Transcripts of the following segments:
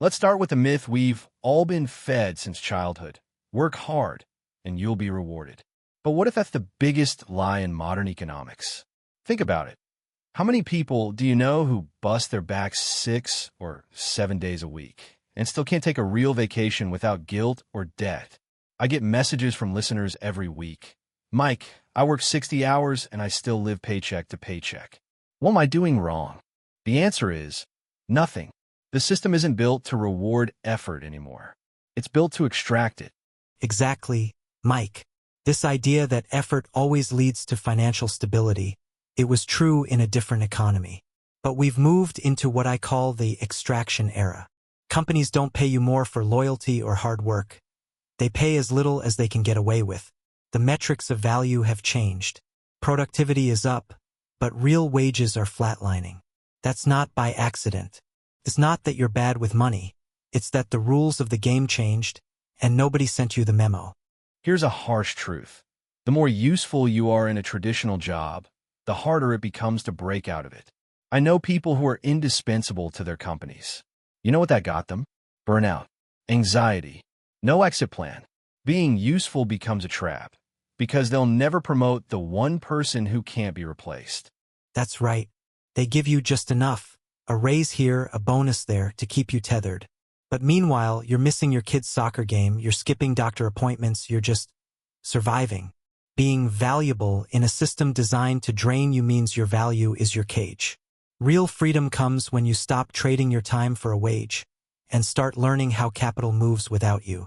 Let's start with a myth we've all been fed since childhood. Work hard, and you'll be rewarded. But what if that's the biggest lie in modern economics? Think about it. How many people do you know who bust their backs 6 or 7 days a week and still can't take a real vacation without guilt or debt? I get messages from listeners every week. Mike, I work 60 hours and I still live paycheck to paycheck. What am I doing wrong? The answer is nothing. The system isn't built to reward effort anymore. It's built to extract it. Exactly, Mike. This idea that effort always leads to financial stability, it was true in a different economy. But we've moved into what I call the extraction era. Companies don't pay you more for loyalty or hard work. They pay as little as they can get away with. The metrics of value have changed. Productivity is up, but real wages are flatlining. That's not by accident. It's not that you're bad with money. It's that the rules of the game changed, and nobody sent you the memo. Here's a harsh truth. The more useful you are in a traditional job, the harder it becomes to break out of it. I know people who are indispensable to their companies. You know what that got them? Burnout, anxiety, no exit plan. Being useful becomes a trap because they'll never promote the one person who can't be replaced. That's right. They give you just enough, a raise here, a bonus there, to keep you tethered. But meanwhile, you're missing your kid's soccer game, you're skipping doctor appointments, you're just surviving. Being valuable in a system designed to drain you means your value is your cage. Real freedom comes when you stop trading your time for a wage and start learning how capital moves without you.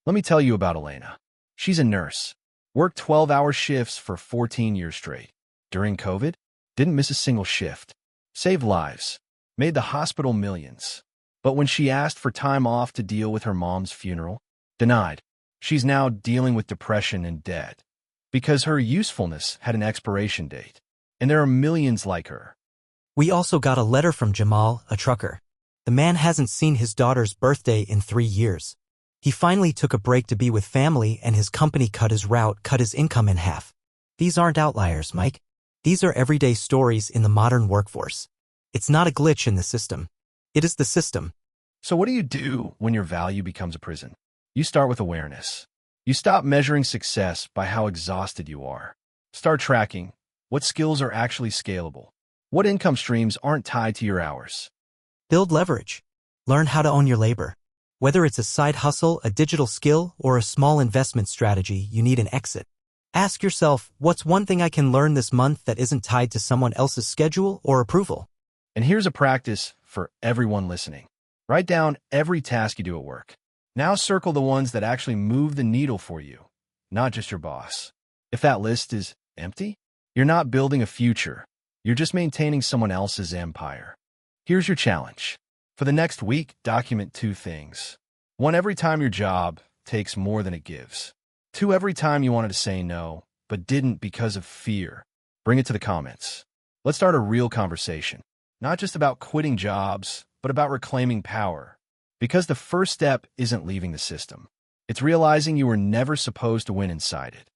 Let me tell you about Elena. She's a nurse. Worked 12-hour shifts for 14 years straight. During COVID, didn't miss a single shift. Saved lives. Made the hospital millions. But when she asked for time off to deal with her mom's funeral, denied. She's now dealing with depression and debt because her usefulness had an expiration date. And there are millions like her. We also got a letter from Jamal, a trucker. The man hasn't seen his daughter's birthday in 3 years. He finally took a break to be with family, and his company cut his route, cut his income in half. These aren't outliers, Mike. These are everyday stories in the modern workforce. It's not a glitch in the system. It is the system. So what do you do when your value becomes a prison? You start with awareness. You stop measuring success by how exhausted you are. Start tracking what skills are actually scalable. What income streams aren't tied to your hours. Build leverage. Learn how to own your labor. Whether it's a side hustle, a digital skill, or a small investment strategy, you need an exit. Ask yourself, what's one thing I can learn this month that isn't tied to someone else's schedule or approval? And here's a practice for everyone listening. Write down every task you do at work. Now circle the ones that actually move the needle for you, not just your boss. If that list is empty, you're not building a future. You're just maintaining someone else's empire. Here's your challenge. For the next week, document 2 things. 1, every time your job takes more than it gives. 2, every time you wanted to say no, but didn't because of fear. Bring it to the comments. Let's start a real conversation. Not just about quitting jobs, but about reclaiming power. Because the first step isn't leaving the system. It's realizing you were never supposed to win inside it.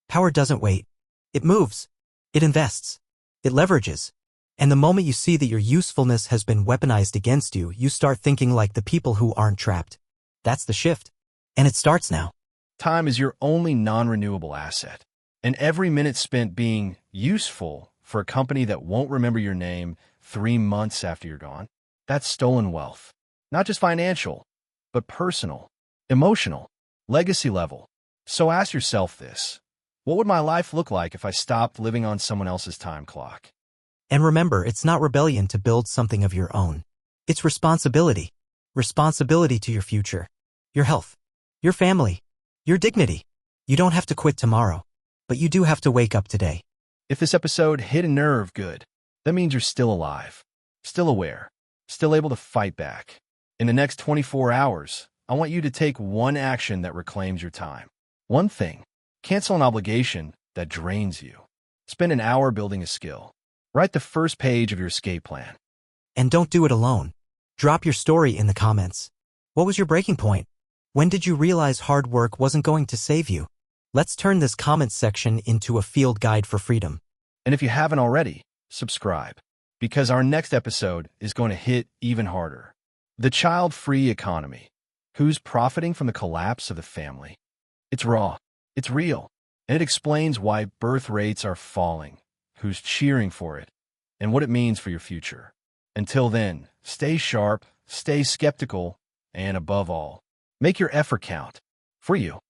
Power doesn't wait. It moves. It invests. It leverages. And the moment you see that your usefulness has been weaponized against you, you start thinking like the people who aren't trapped. That's the shift. And it starts now. Time is your only non-renewable asset. And every minute spent being useful for a company that won't remember your name 3 months after you're gone, that's stolen wealth. Not just financial, but personal, emotional, legacy level. So ask yourself this. What would my life look like if I stopped living on someone else's time clock? And remember, it's not rebellion to build something of your own. It's responsibility. Responsibility to your future, your health, your family, your dignity. You don't have to quit tomorrow, but you do have to wake up today. If this episode hit a nerve good, that means you're still alive, still aware, still able to fight back. In the next 24 hours, I want you to take one action that reclaims your time. One thing. Cancel an obligation that drains you. Spend an hour building a skill. Write the first page of your escape plan. And don't do it alone. Drop your story in the comments. What was your breaking point? When did you realize hard work wasn't going to save you? Let's turn this comments section into a field guide for freedom. And if you haven't already, subscribe, because our next episode is going to hit even harder. The child-free economy. Who's profiting from the collapse of the family? It's raw, it's real, and it explains why birth rates are falling, who's cheering for it, and what it means for your future. Until then, stay sharp, stay skeptical, and above all, make your effort count for you.